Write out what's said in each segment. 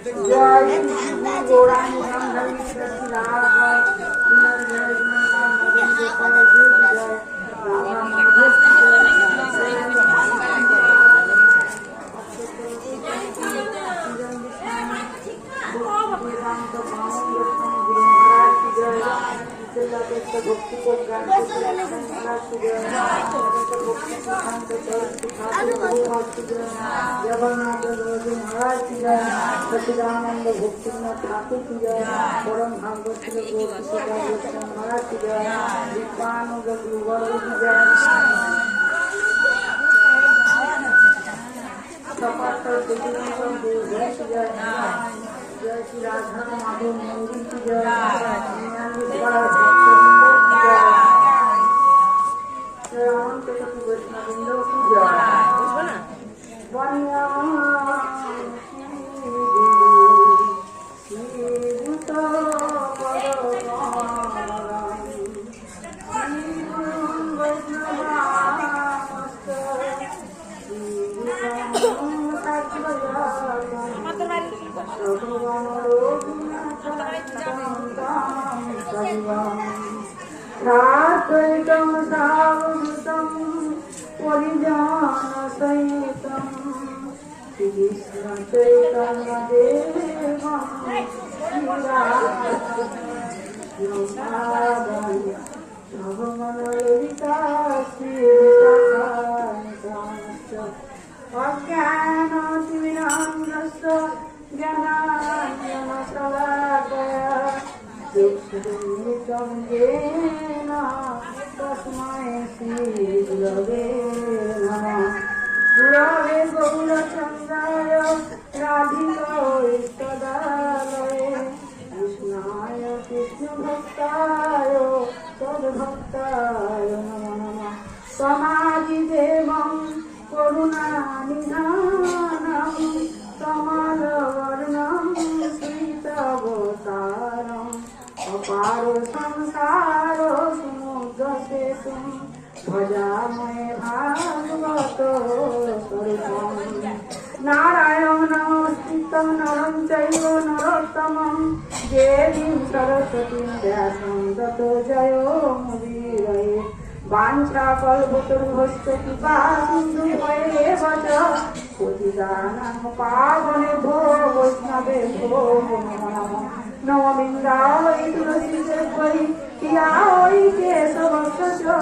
जय श्री गौरांग रामधरी कृष्ण राघव जय मदन गोपाल जय राधा माधव भक्ति को जगन्नाथ महाराज की जय सच्चिदानंद भक्तिनाथ ठाकुर की जय परम भागवत महाराज की जय विद्वानंद गुरुवर्ग की जय जय श्री राधा माधव मंदिर की जय वैष्णव की जय रात्रितं सावधुतं परिजान सहितं कृष्ण चैतन्य देवं अज्ञानतिमिरान्धस्य ज्ञानाञ्जनशलाकया तस्मै श्रीगुरवे नमः गुरवे गौरचन्द्राय राधिकायै सदालये कृष्णाय कृष्णभक्ताय तद्भक्ताय नमो नमः समाधिदेवं करुणानिधानं कमलवर्णं श्रीतवतारम् अपारो संसारो समुद्रसेतुं भजामहे भागवत स्वरूपम् नारायणमस्कृतं नरं चैव नरोत्तमं देवीं सरस्वतीं व्यासं ततो जयो मुदीरये वाञ्छाकल्पतरुभ्यश्च कृपा सिन्धुभ्येव च पतितानां पावनेभ्यो वैष्णवेभ्यो नमो नमः नमो बिन्दावै तुलसीदेवै प्रियावै केशवस्य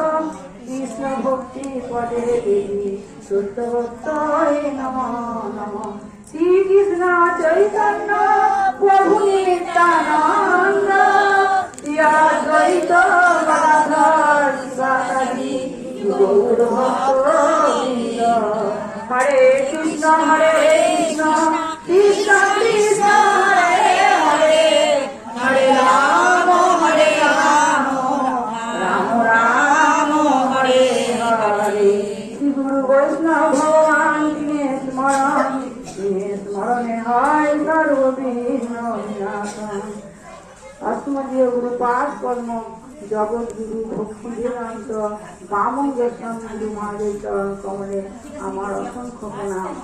कृष्ण भक्ति पदे देवी शुद्धभक्ताय नमो नमः श्री कृष्ण चैतन्य प्रभु नित्यानंद श्री अद्वैत गदाधर शिवासादि गौर भक्तवृंद हरे कृष्ण कृष्ण कृष्ण हरे हरे हरे राम राम राम हरे हरे श्री गुरु वैष्णव भगवान के स्मरण है सर्वविघ्न विनाशम अस्मदीय गुरुपाद कर्म जगत गुरु भक्ति वेदांत बामन गोस्वामी गुरु महादेव चरण कमले आमार असंख्य प्रणाम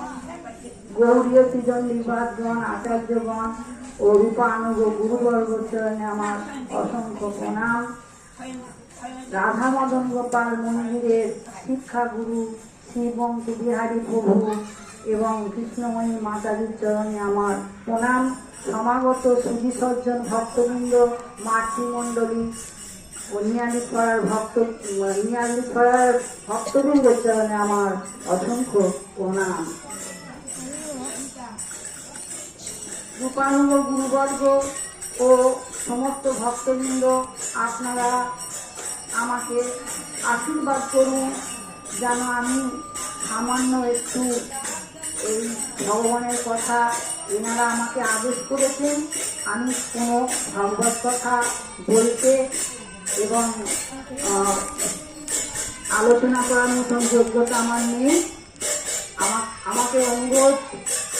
गौड़ीय सृजन निवासगण आचार्यगण और रूपानुग गुरुवर्ग चरणे आमार असंख्य प्रणाम राधा मदन गोपाल मंदिर शिक्षा गुरु श्रीबंश बिहारी प्रभु एवं कृष्णमयी माताजीर चरणे आमार प्रणाम समागत सुधी सज्जन भक्तबृंद मातृमंडली और नियालीपाड़ार भक्तबृंद चरणे आमार असंख्य प्रणाम रूपानुग गुरुवर्ग और समस्त भक्तबृंद आपनारा आमाके आशीर्वाद करुन जेन आमी सामान्य एकटू এই ভগবানের কথা এনারা আমাকে আদেশ করেছেন আমি কোনো ভাগবত কথা বলতে এবং আলোচনা করার মতন যোগ্যতা আমার নেই আমাকে অনুরোধ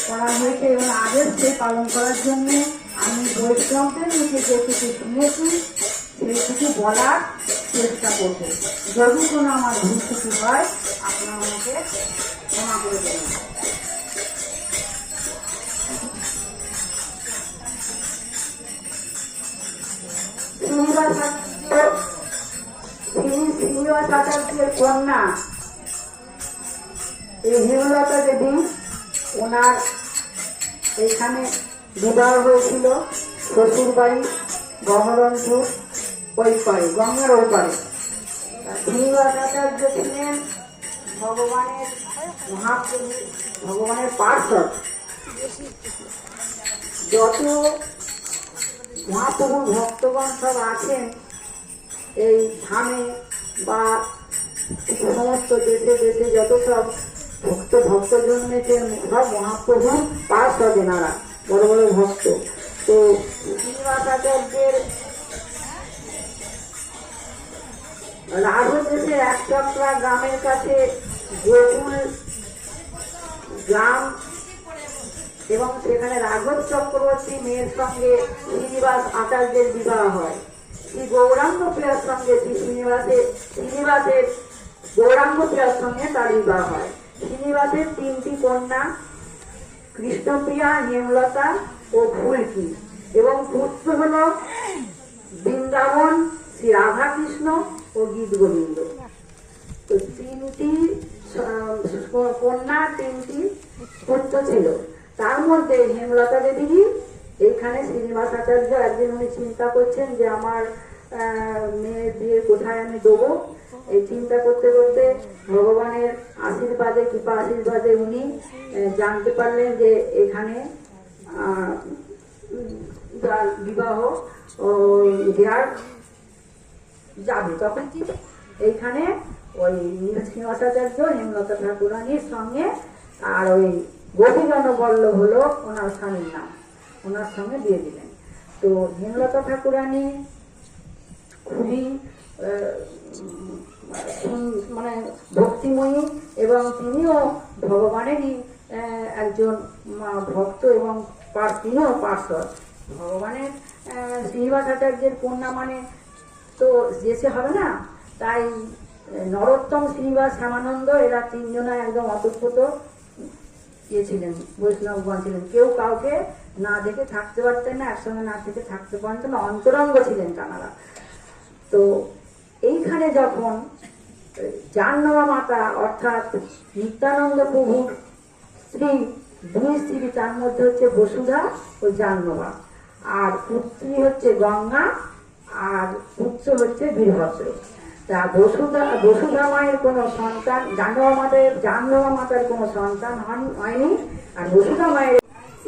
করা হয়েছে এবং আদেশ পালন করার জন্য আমি বৈষ্ণবদের মুখে যেটুকু শুনেছি সেইটুকু বলার চেষ্টা করব যদি কোনো আমার ভুল ত্রুটি হয় আপনারা আমাকে ক্ষমা করে দেবেন শ্রীনিবাস আচার্যের কন্যা এই হেমলতা দেবী, ওনার এখানে বিবাহ হয়েছিল শ্বশুর বাড়ি বহরমপুর ওই পারে, গঙ্গার ওই পারে। শ্রীনিবাস আচার্য ছিলেন ভগবানের মহাপ্রভু, ভগবানের পার্শ্বদ। যত মহাপ্রভুর ভক্তগণ সব আছেন এই ধামে বা সমস্ত দেশে দেশে যত সব ভক্ত জন্মেছেন সব মহাপ্রভুর পার্শ্বদ এনারা, বড় বড় ভক্ত। তো শ্রীনিবাস আচার্যের রাঘব দেশের এক চক্রা গ্রামের কাছে গোকুল গ্রাম, এবং সেখানে রাঘব চক্রবর্তী মেয়ের সঙ্গে শ্রীনিবাস আচার্যের বিবাহ হয়। শ্রী গৌরাঙ্গ প্রিয়ার সঙ্গে শ্রীনিবাসের গৌরাঙ্গ প্রিয়ার সঙ্গে তার বিবাহ হয়। শ্রীনিবাসের 3টি কন্যা, কৃষ্ণপ্রিয়া, হেমলতা ও ফুলকি, এবং পুত্র হল বৃন্দাবন, শ্রী রাধাকৃষ্ণ ও গীত গোবিন্দ। তো 3টি কন্যা, 3টি পুত্র ছিল। তার মধ্যে হেমলতা দেবী এইখানে শ্রীনিবাস আচার্য একদিন উনি চিন্তা করছেন যে আমার মেয়ের বিয়ে কোথায় আমি দেবো। এই চিন্তা করতে করতে ভগবানের আশীর্বাদে, কৃপা আশীর্বাদে উনি জানতে পারলেন যে এখানে বিবাহ দেওয়ার যাবে। তখন তিনি এইখানে ওই শ্রীনিবাসাচার্য হেমলতা ঠাকুরানীর সঙ্গে, আর ওই গোপীজন বল্লভ হলো ওনার স্বামীর নাম, ওনার সঙ্গে দিয়ে দিলেন। তো হেমলতা ঠাকুরানী খুবই মানে ভক্তিময়ী, এবং তিনিও ভগবানেরই একজন ভক্ত, এবং তিনিও পার্শ্বদ ভগবানের। শ্রীনিবাস আচার্যের কন্যা মানে তো যেতে হবে না, তাই নরোত্তম, শ্রীনিবাস, শ্যামানন্দ এরা 3 জনা একদম অতপ্রত ছিলেন, বৈষ্ণবগণ ছিলেন। কেউ কাউকে না দেখে থাকতে পারতেন না, একসঙ্গে না থেকে থাকতে পারতেন না, অন্তরঙ্গ ছিলেন তাঁরা। তো এইখানে যখন জাহ্নবা মাতা অর্থাৎ নিত্যানন্দ প্রভুর স্ত্রী, 2 স্ত্রী, তার মধ্যে হচ্ছে বসুধা ও জাহ্নবা, আর পুত্রী হচ্ছে গঙ্গা, আর পুত্র হচ্ছে বীরভদ্র। তা বসুধা মায়ের কোনো সন্তান, জাহ্নবা মাতার কোনো সন্তান হয়নি। আর বসুধা মায়ের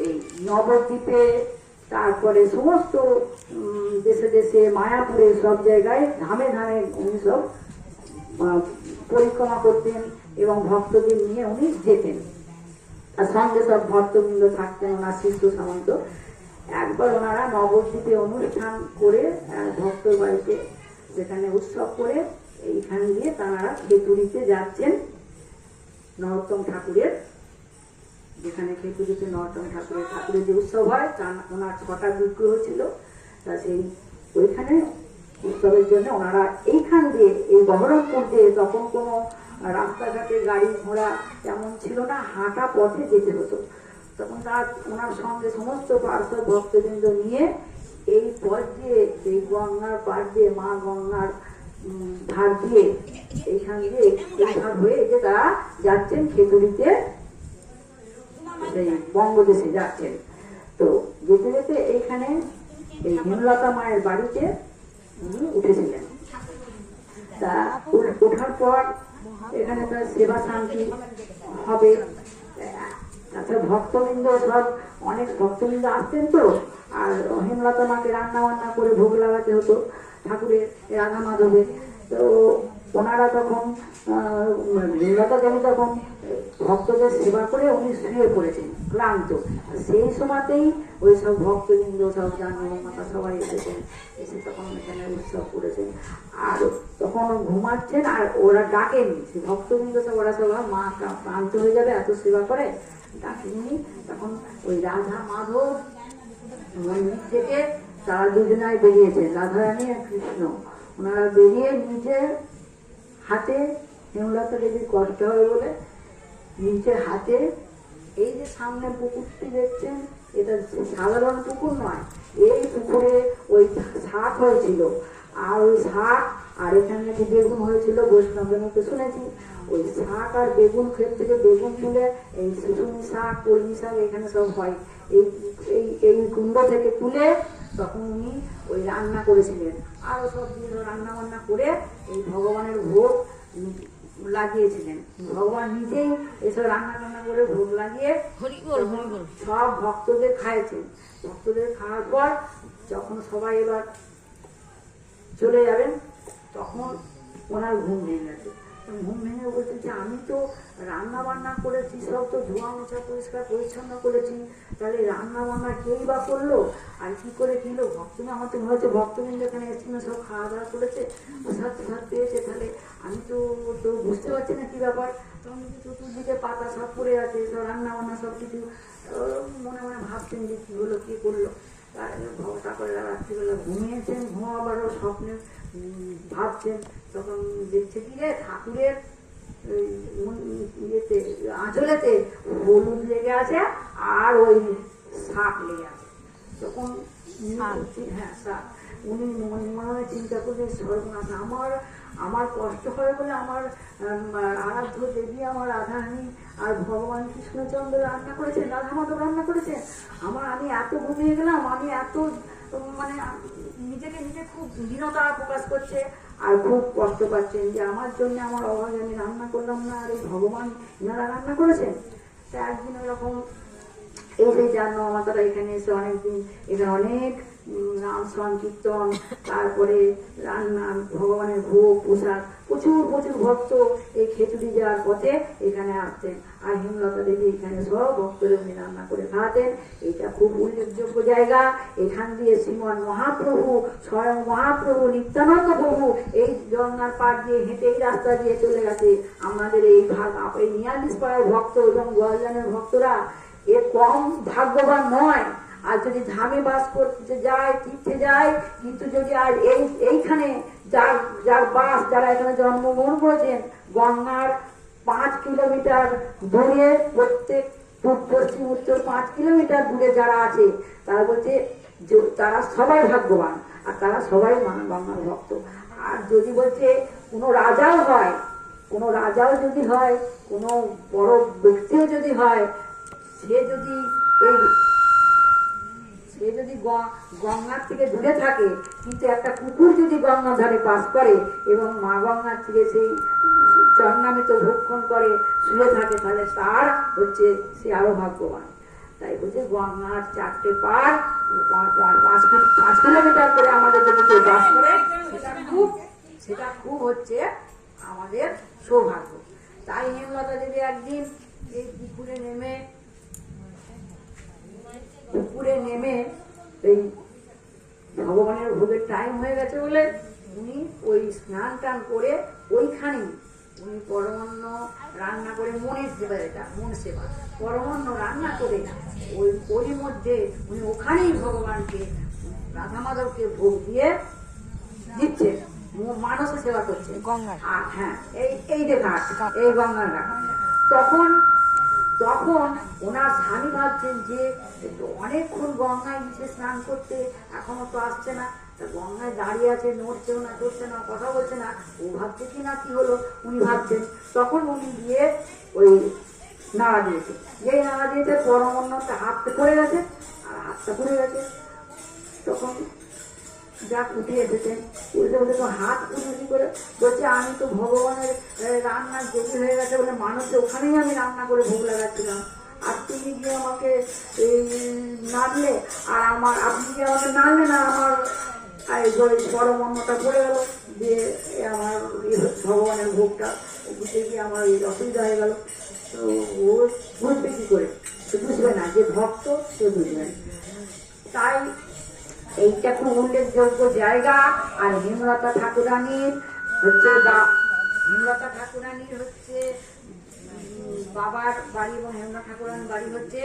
এই নবদ্বীপে, তারপরে সমস্ত দেশে দেশে, মায়াপুরে, সব জায়গায় ধামে ধামে উনি সব পরিক্রমা করতেন, এবং ভক্তদের নিয়ে উনি যেতেন, আর সঙ্গে সব ভক্তবৃন্দ থাকতেন, ওনার শিষ্য সামন্ত। একবার ওনারা নবদ্বীপে অনুষ্ঠান করে, ভক্তর বাড়িতে সেখানে উৎসব করে, এইখান দিয়ে তাঁরা খেতুড়িতে যাচ্ছেন নরোত্তম ঠাকুরের, যেখানে খেতুড়িতে নরোত্তম ঠাকুরের যে উৎসব হয়, ওনার 6টা বিগ্রহ ছিল। তা সেই ওইখানে উৎসবের জন্য ওনারা এইখান দিয়ে, এই বহরমপুর দিয়ে, তখন কোনো রাস্তাঘাটে গাড়ি ঘোড়া তেমন ছিল না, হাঁটা পথে যেতে হতো। তখন তার ওনার সঙ্গে সমস্ত পার্শ্বদ ভক্তবৃন্দ নিয়ে এই পথ দিয়ে, এই গঙ্গার পাড় দিয়ে, মা গঙ্গার ধার দিয়ে, এইখান দিয়ে এইখান হয়ে যে তারা যাচ্ছেন খেতুড়িতে, সেই বঙ্গদেশে যাচ্ছেন। তো যেতে যেতে এইখানে এই হেমলতা মায়ের বাড়িতে উনি উঠেছিলেন। তা ওঠার পর এখানে তার সেবা শান্তি হবে। তাছাড়া ভক্তবৃন্দ সব, অনেক ভক্তবৃন্দ আসতেন, তো আর হেমলতা মাকে রান্না বান্না করে ভোগ লাগাতে হতো ঠাকুরের রাধা মাধবে। তো ওনারা তখন হেমলতা দেবী তখন ভক্তদের সেবা করে উনি শুয়ে পড়েছেন ক্লান্ত। সেই সময়তেই ওই সব ভক্তবৃন্দ, সব জাহ্নবী মাতা সবাই এসেছেন, এসে তখন এখানে উৎসব করেছেন। আর তখন ঘুমাচ্ছেন, আর ওরা ডাকেনি, সে ভক্তবৃন্দ সব, ওরা সব মা ক্লান্ত হয়ে যাবে এত সেবা করে, ডাকেনি। তখন ওই রাধা মাধব মন্দির থেকে তারা দুজনাই বেরিয়েছেন, রাধারানী আর কৃষ্ণ। ওনারা বেরিয়ে নিচে হাতে, হেমলতা দেবীর কষ্ট হয় বলে নিচে হাতে, এই যে সামনে পুকুরটি দেখছেন, এটা সাধারণ পুকুর নয়, এই পুকুরে ওই শাক হয়েছিল, আর ওই শাক, আর এখানে নাকি বেগুন হয়েছিল বৈষ্ণবের মুখে শুনেছি। ওই শাক আর বেগুন ক্ষেত থেকে বেগুন তুলে এই শুশুনি শাক, কলমি শাক এখানে সব হয়, এই এই এই কুণ্ড থেকে তুলে তখন উনি ওই রান্না করেছিলেন। আরও সব দিয়ে রান্না বান্না করে এই ভগবানের ভোগ লাগিয়েছিলেন। ভগবান নিজেই এসব রান্না টান্না করে ভোগ লাগিয়ে সব ভক্তদের খাইয়েছেন। ভক্তদের খাওয়ার পর যখন সবাই এবার চলে যাবেন তখন ওনার ঘুম ভেঙে গেছে। ঘুম ভেঙে বলছে যে আমি তো রান্না বান্না করেছি, সব তো ধোয়া মোছা পরিষ্কার পরিচ্ছন্ন করেছি, তাহলে রান্না বান্না কেই বা করলো আর কি করে কিলো ভক্তরা, আমার তো মনে হচ্ছে ভক্তবৃন্দ এখানে এসেছিল সব খাওয়া দাওয়া করেছে, প্রসাদ প্রসাদ পেয়েছে, তাহলে আমি তো তো বুঝতে পারছি না কি ব্যাপার। তখন চতুর্দিকে পাতা সব পড়ে আছে, সব রান্না বান্না সব কিছু মনে মনে ভাবছেন যে কি হলো কি করলো। ঠাকুরেরা রাত্রিবেলা ঘুমিয়েছেন, ঘুমাবারও স্বপ্নে ভাবছেন, তখন দেখছে কি রে ঠাকুরের ইয়েতে আঁচলেতে হলুদ লেগে আছে আর ওই শাক লেগে আছে। তখন হ্যাঁ শাক, উনি মনে মনে চিন্তা করলেন সর্বনাশ, আমার কষ্ট হয় বলে আমার আরাধ্য দেবী আমার রাধারানী আর ভগবান কৃষ্ণচন্দ্র রান্না করেছেন, রাধা মাধব রান্না করেছেন, আমি এত ঘুমিয়ে গেলাম, আমি এত মানে নিজেকে নিজে খুব দীনতা প্রকাশ করছে আর খুব কষ্ট পাচ্ছেন যে আমার জন্য আমার অভাবে আমি রান্না করলাম না, আর এই ভগবান এনারা রান্না করেছেন। তা একদিন ওরকম এই যে জানো আমার তারা এখানে এসে অনেকদিন এখানে অনেক নাম সংকীর্তন, তারপরে রান্না, ভগবানের ভোগ প্রসাদ, প্রচুর প্রচুর ভক্ত এই খিচুড়ি যাওয়ার পথে এখানে আসতেন। আর হেমলতা দেবী এখানে সব ভক্তদের উনি রান্না করে খাওয়াতেন। এটা খুব উল্লেখযোগ্য জায়গা। এখান দিয়ে শ্রীমন মহাপ্রভু, স্বয়ং মহাপ্রভু নিত্যানন্দ প্রভু এই গঙ্গার পাড় দিয়ে হেঁটে এই রাস্তা দিয়ে চলে গেছে। আমাদের এই এই নিরামিষ পাড়ার ভক্ত এবং গোয়ালজানের ভক্তরা এ কম ভাগ্যবান নয়। আর যদি ধামে বাস করতে যায়, তীর্থে যায়, কিন্তু যদি আর এইখানে যার বাস, যারা এখানে জন্মগ্রহণ করেছেন, গঙ্গার 5 কিলোমিটার দূরে, প্রত্যেক পূর্ব পশ্চিম উত্তর 5 কিলোমিটার দূরে যারা আছে তারা বলছে যে তারা সবাই ভাগ্যবান আর তারা সবাই গঙ্গার ভক্ত। আর যদি বলছে কোনো রাজাও হয়, কোনো রাজাও যদি হয়, কোনো বড় ব্যক্তিও যদি হয়, সে যদি গঙ্গার থেকে দূরে থাকে, কিন্তু একটা কুকুর যদি গঙ্গার ধারে বাস করে এবং মা গঙ্গার থেকে সেই চরণামৃত ভক্ষণ করে শুয়ে থাকে, তাহলে তার হচ্ছে সে আরো ভাগ্যবান। তাই বলছে গঙ্গার 4টে পার 5 কিলোমিটার করে আমাদের যদি কেউ বাস করে, সেটা খুব হচ্ছে আমাদের সৌভাগ্য। তাই হেমলতা দেবী একদিন এই পুকুরে নেমে এই ভগবানের ভোগের টাইম হয়ে গেছে বলে উনি ওই স্নান টান করে ওইখানেই উনি পরমান্ন রান্না করে, মনের সেবা, এটা মন সেবা, পরমান্ন রান্না করে ওই মধ্যে উনি ওখানেই ভগবানকে রাধা মাধবকে ভোগ দিয়ে দিচ্ছে, মানস সেবা করছে গঙ্গা। হ্যাঁ, এই যে ঘাট, এই গঙ্গার ঘাট। তখন ওনার স্বামী ভাবছেন যে অনেকক্ষণ গঙ্গায় গেছে স্নান করতে, এখনো তো আসছে না, গঙ্গায় দাঁড়িয়ে আছে, নড়ছেও না, চড়ছে না, কথা বলছে না, ও ভাবছে কি না কি হলো উনি ভাবছেন। তখন উনি গিয়ে ওই নাড়া দিয়েছে, যেই নাড়া দিয়েছে পরমান্নটা হাতটা পড়ে গেছে, আর হাতটা পড়ে গেছে। তখন যা উঠে এসেছেন, উঠে বলে তো হাত উঠে কি করে, বলছে আমি তো ভগবানের রান্নার দেরি হয়ে গেছে বলে মানুষকে ওখানেই আমি রান্না করে ভোগ লাগাচ্ছিলাম, আর তুমি গিয়ে আমাকে নাড়লে, আর আপনি গিয়ে আমাকে নাড়লেন, আর আমার পরমান্নটা পড়ে গেল, যে আমার ভগবানের ভোগটা বুঝতে গিয়ে আমার অসুবিধা হয়ে গেল। তো ও বুঝবে কি করে, সে বুঝবে না, যে ভক্ত সে বুঝবেন। তাই এইটা খুব উল্লেখযোগ্য জায়গা। আর হেমলতা ঠাকুরানীর হচ্ছে বাবার বাড়ি এবং হেমলতা ঠাকুরানীর বাড়ি হচ্ছে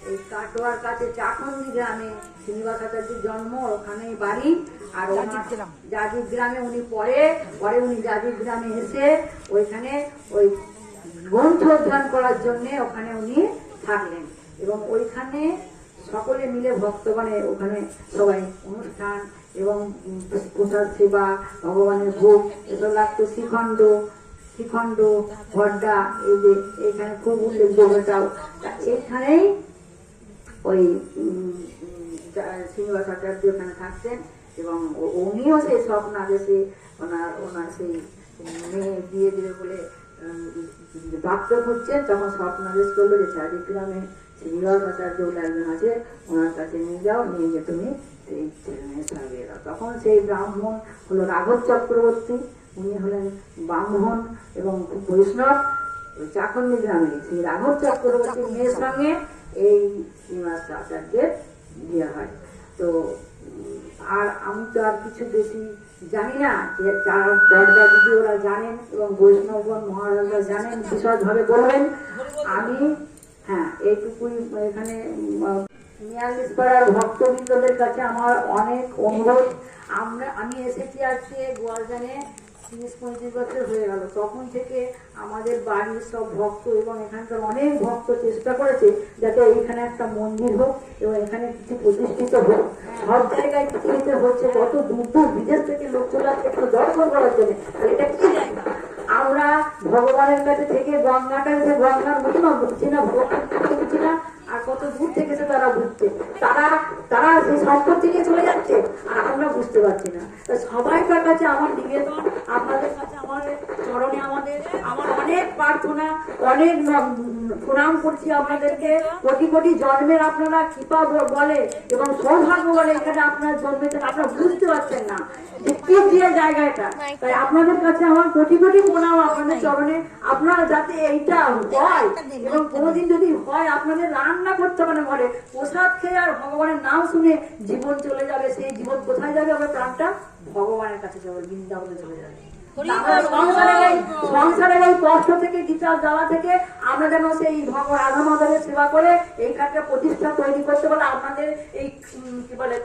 এই কাটোয়ার কাছে চাকন্দি গ্রামে। শ্রীনিবাস আচার্যের জন্ম ওখানেই বাড়ি। আর জাজির গ্রামে উনি পরে উনি জাজির গ্রামে এসে ওইখানে ওই গ্রন্থ অধ্যয়ন করার জন্য ওখানে উনি থাকলেন, এবং ওইখানে সকলে মিলে ভক্তগণে ওখানে সবাই অনুষ্ঠান এবং প্রসাদ সেবা, ভগবানের ভোগ এসব লাগতো। শ্রীখণ্ড ভড্ডা, এই যে এখানে খুব উল্লেখযোগ্য এটাও। এইখানেই ওই শ্রীনিবাস আচার্য ওখানে থাকতেন এবং উনিও সেই স্বপ্নাদেশে ওনার সেই মেয়ে বিয়ে দেবে বলে প্রাপ্ত করছেন, তখন স্বপ্নাদেশ করলো যে চারিগ্রামে শ্রীনিবাস আচার্য বলে একজন আছে, ওনার কাছে নিয়ে যাও, নিয়ে গিয়ে তুমি সেই ছেলে মেয়ে থাকবে। তখন সেই ব্রাহ্মণ হলো রাঘব চক্রবর্তী, উনি হলেন ব্রাহ্মণ এবং বৈষ্ণব, চাকন্নি গ্রামে সেই রাঘব চক্রবর্তীর মেয়ের সঙ্গে এই শ্রীনিবাস আচার্যের বিয়ে হয়। তো আর আমি তো আর কিছু বেশি জানি না, যে যারা বড়দা দিদি ওরা জানেন এবং বৈষ্ণবগণ মহারাজরা জানেন, বিশদভাবে বলবেন। আমি এইটুকুই এখানে ৪২ পাড়ার ভক্তবৃন্দদের কাছে আমার অনেক অনুরোধ। আমি এসেছি আজকে গোয়ালদানে ৩০-৩৫ বছর হয়ে গেল, তখন থেকে আমাদের বাড়ির সব ভক্ত এবং এখানকার অনেক ভক্ত চেষ্টা করেছে যাতে এইখানে একটা মন্দির হোক এবং এখানে কিছু প্রতিষ্ঠিত হোক। সব জায়গায় পৃথিবীতে হচ্ছে, কত দূর দূর বিদেশ থেকে লোক চলে আসছে একটু দর্শন করার জন্য। এটা কি জায়গা? আমরা ভগবানের কাছে থেকে গঙ্গাটা যে গঙ্গার মহিমা বুঝছি না, ভগবান বুঝছি না, আর কত দূর থেকে তারা বুঝছে, তারা সেই সম্পত্তি নিয়ে চলে যাচ্ছে আর আমরা বুঝতে পারছি না। সবাইকার কাছে আমার নিবেদন, আপনাদের কাছে আমার চরণে আমার অনেক প্রার্থনা, অনেক প্রণাম করছি আপনাদেরকে। কোটি কোটি জন্মের আপনারা কৃপা বলে এবং সৌভাগ্য বলে এখানে আপনার জন্মেছেন, আপনারা বুঝতে পারছেন না যে কি দিয়ে জায়গাটা। তাই আপনাদের কাছে আমার কোটি কোটি প্রণাম আপনাদের চরণে। আপনারা যাতে এইটা হয় এবং কোনোদিন যদি হয়, আপনাদের রান্না করতে হবে না ঘরে, প্রসাদ খেয়ে আর ভগবানের নাম শুনে জীবন চলে যাবে। সেই জীবন কোথায় যাবে? আমার প্রাণটা ভগবানের কাছে যাবে, বৃন্দাবনে চলে যাবে। সংসারের এই কষ্ট থেকে, গীতার জ্বালা থেকে আমরা যেন সেই রাধা মাধবের সেবা করে এইখানটা প্রতিষ্ঠা তৈরি করতে পারলে আপনাদের এই কি বলে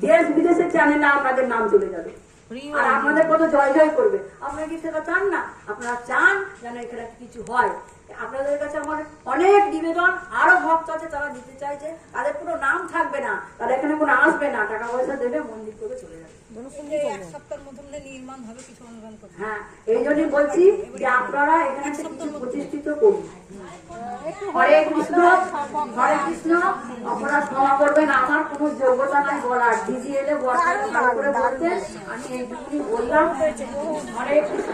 দেশ বিদেশের চ্যানেলে আপনাদের নাম চলে যাবে আর আপনাদের কত জয় জয় করবে। আপনারা কি সেটা চান না? আপনারা চান যেন এখানে কিছু হয়। আপনাদের কাছে আমার অনেক নিবেদন। আরো ভক্ত আছে, তারা দিতে চাইছে, তাদের কোনো নাম থাকবে না, তারা এখানে কোনো আসবে না, টাকা পয়সা দেবে, মন্দির করে চলে যাবে। হ্যাঁ, এই জন্যই বলছি যে আপনারা এখানে কিছু প্রতিষ্ঠিত করুন। হরে কৃষ্ণ, হরে কৃষ্ণ। আপনারা ক্ষমা করবেন, আমার কোনো যোগ্যতা নাই বলার। দিদি এলে ভালো করে বলতে আমি এইটুকুনি বললাম। হরে কৃষ্ণ।